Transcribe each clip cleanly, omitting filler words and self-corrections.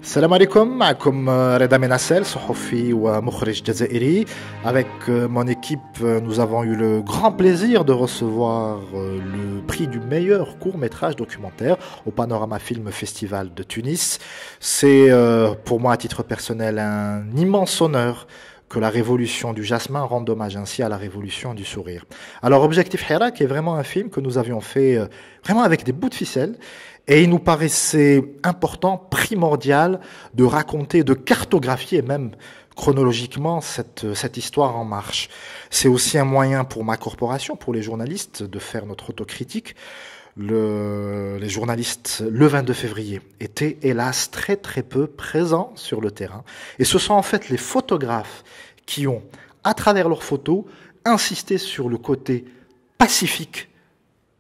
السلام عليكم معكم رضا مناسل صحفي ومخرج جزائري. Avec mon équipe, nous avons eu le grand plaisir de recevoir le prix du meilleur court-métrage documentaire au Panorama Film Festival de Tunis. C'est pour moi à titre personnel un immense honneur que la révolution du jasmin rende hommage ainsi à la révolution du sourire. Alors Objectif Hirak est vraiment un film que nous avions fait vraiment avec des bouts de ficelle. Et il nous paraissait important, primordial, de raconter, de cartographier même chronologiquement cette histoire en marche. C'est aussi un moyen pour ma corporation, pour les journalistes, de faire notre autocritique. Les journalistes, le 22 février, étaient hélas très très peu présents sur le terrain. Et ce sont en fait les photographes qui ont, à travers leurs photos, insisté sur le côté pacifique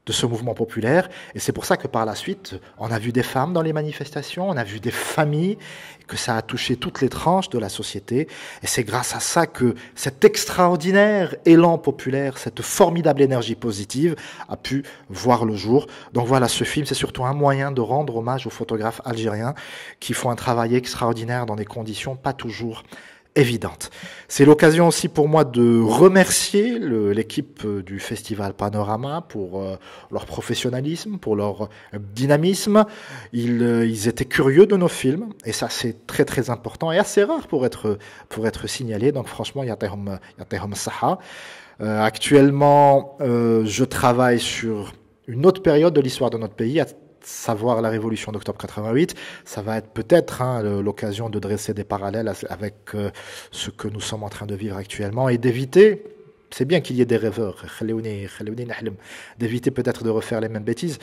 de ce mouvement populaire. Et c'est pour ça que par la suite, on a vu des femmes dans les manifestations, on a vu des familles, et que ça a touché toutes les tranches de la société. Et c'est grâce à ça que cet extraordinaire élan populaire, cette formidable énergie positive a pu voir le jour. Donc voilà, ce film, c'est surtout un moyen de rendre hommage aux photographes algériens qui font un travail extraordinaire dans des conditions pas toujours évidente. C'est l'occasion aussi pour moi de remercier l'équipe du Festival Panorama pour leur professionnalisme, pour leur dynamisme. Ils étaient curieux de nos films et ça c'est très très important et assez rare pour être signalé. Donc franchement, yatehom saha. Actuellement, je travaille sur une autre période de l'histoire de notre pays, savoir la révolution d'octobre 88, ça va être peut-être l'occasion de dresser des parallèles avec ce que nous sommes en train de vivre actuellement et d'éviter, c'est bien qu'il y ait des rêveurs, d'éviter peut-être de refaire les mêmes bêtises.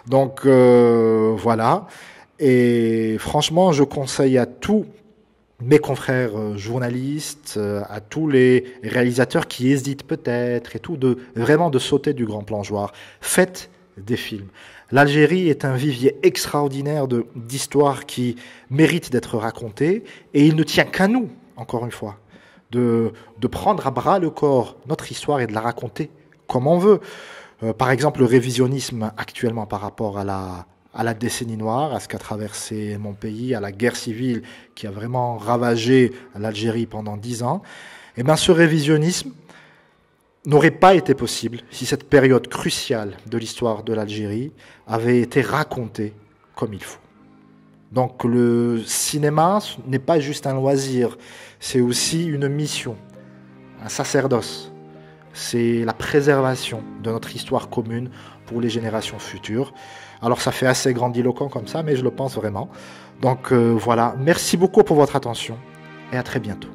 Donc voilà, et franchement je conseille à tous mes confrères journalistes, à tous les réalisateurs qui hésitent peut-être et tout, vraiment de sauter du grand plongeoir. Faites des films. L'Algérie est un vivier extraordinaire d'histoires qui méritent d'être racontées et il ne tient qu'à nous, encore une fois, de prendre à bras le corps notre histoire et de la raconter comme on veut. Par exemple, le révisionnisme actuellement par rapport à la décennie noire, à ce qu'a traversé mon pays, à la guerre civile qui a vraiment ravagé l'Algérie pendant 10 ans, eh bien ce révisionnisme n'aurait pas été possible si cette période cruciale de l'histoire de l'Algérie avait été racontée comme il faut. Donc le cinéma n'est pas juste un loisir, c'est aussi une mission, un sacerdoce. C'est la préservation de notre histoire commune pour les générations futures. Alors ça fait assez grandiloquent comme ça, mais je le pense vraiment. Donc voilà, merci beaucoup pour votre attention et à très bientôt.